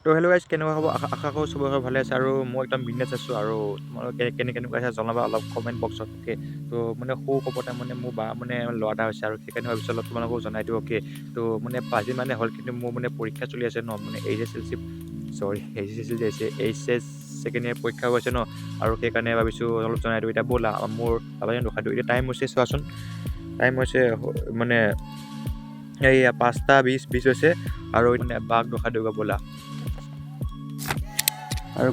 তো hello' guys, কেনেকুৱা হ'ব আশা কৰোঁ চবৰে ভালে আছে আৰু মই একদম বিন্দাছ আছোঁ আৰু তোমালোকে কেনেকুৱা আছে জনাবা অলপ কমেণ্ট বক্সত। অ'কে, তো মানে সৌ ক'বতে মানে মোৰ বা মানে ল'ৰা এটা হৈছে আৰু সেইকাৰণে ভাবিছোঁ অলপ তোমালোকক জনাই দিওঁ। অ'কে, তো মানে 5 দিন মানে হ'ল, কিন্তু মোৰ মানে পৰীক্ষা চলি আছে ন, মানে এইচ এছ ছেকেণ্ড ইয়েৰ পৰীক্ষা হৈছে ন, আৰু সেইকাৰণে ভাবিছোঁ অলপ জনাই দিওঁ। এতিয়া ব'লা মোৰ বাবাজনে ৰখাই দিওঁ। এতিয়া টাইম হৈছে চোৱাচোন, টাইম হৈছে মানে এইয়া 5:20 হৈছে আৰু মানে বাঘ ৰখাই দিওঁ ব'লা। আৰু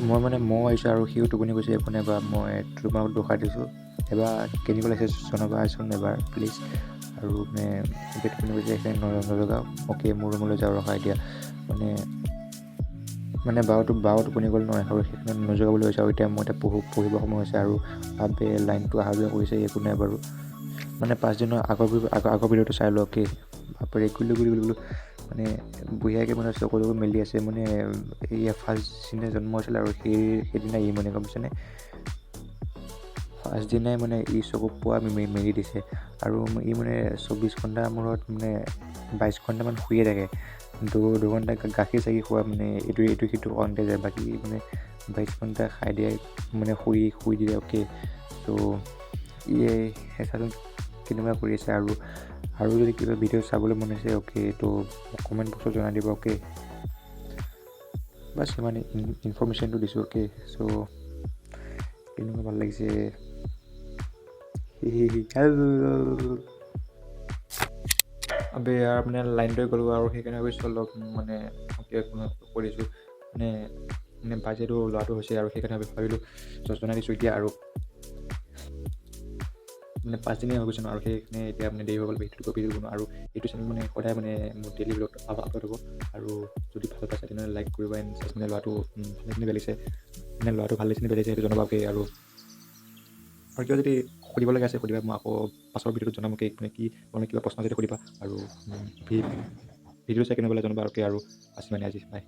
মই আহিছোঁ আৰু সিও টোপনি গৈছে একো নাই, বা মই তোমাক ৰখাই দিছোঁ। এবাৰ কেনেকুৱা লাগিছে জনাবাচোন এবাৰ প্লিজ। আৰু মানে এতিয়া টোপনি গৈছে সেইখিনি নলগাওঁ। অ'কে, মোৰ ৰুমলৈ যাওঁ ৰখা এতিয়া। মানে বাও টোপনি গ'ল নহয় আৰু সেইখিনি নজগাবলৈ হৈছে। আৰু এতিয়া মই পঢ়িব সময় হৈছে আৰু বাবে লাইনটো অহা যোৱা কৰিছে, একো নাই বাৰু। মানে 5 দিনৰ আগৰ ভিডিঅ'টো চাই লওঁ। অ'কে, বাপৰে গুলো মানে বঢ়িয়াকৈ মানে চকু মেলি আছে। মানে এইয়া ফাৰ্ষ্ট দিনা জন্ম হৈছিল আৰু সেইদিনা ই মানে গম পাইছেনে, ফাৰ্ষ্ট দিনাই মানে ই চকু পোৱা মেলি দিছে। আৰু ই মানে 24 ঘণ্টাৰ মূৰত মানে 22 ঘণ্টামান শুয়ে থাকে। 2 ঘণ্টা গাখীৰ চাখি খোৱা মানে এইটো সিটো অন্তে যায়, বাকী মানে 22 ঘণ্টা খাই দিয়ে মানে শুই দিয়ে। অ'কে, তো চাচোন কেনেকুৱা কৰি আছে। আৰু যদি কিবা ভিডিঅ' চাবলৈ মন আছে, অ'কে, তো কমেণ্ট বক্সত জনাই দিব। অ'কে, বাছ ইমানে ইনফৰমেশ্যনটো দিছোঁ। অ'কে, চ' কেনেকুৱা ভাল লাগিছে। আবে ইয়াৰ মানে লাইনটোৱে গ'লোঁ আৰু সেইকাৰণে ভাবিছোঁ অলপ মানে কৰিছোঁ মানে বাজেটো ল'ৰাটো হৈছে আৰু সেইকাৰণে ভাবিলোঁ জনাই দিছোঁ এতিয়া। আৰু মানে 5 দিনেই হৈ গৈছে ন, আৰু সেইখিনি এতিয়া মানে দেৰি হৈ গ'ল ভিডিঅ'টো কপি দিব নোৱাৰোঁ। আৰু এইটো চেনেল মানে সদায় মানে মোৰ ডেইলি ব্লগ আপলোড হ'ব। আৰু যদি ভাল পাইছে তেনেহ'লে লাইক কৰিবা, এণ্ড মানে ল'ৰাটো ভালেখিনি বেলিছে, মানে ল'ৰাটো ভাল লাগিছে বেলিছে সেইটো জনাবাকে। আৰু কিবা যদি সুধিবলগীয়া আছে সুধিবা, মই আকৌ পাছৰ ভিডিঅ'টোত জনাম। মানে কি মানে কিবা প্ৰশ্ন যদি সুধিবা। আৰু ভিডিঅ' চাই কেনেকুৱা লাগে জনাবা। আৰু আজি বাই।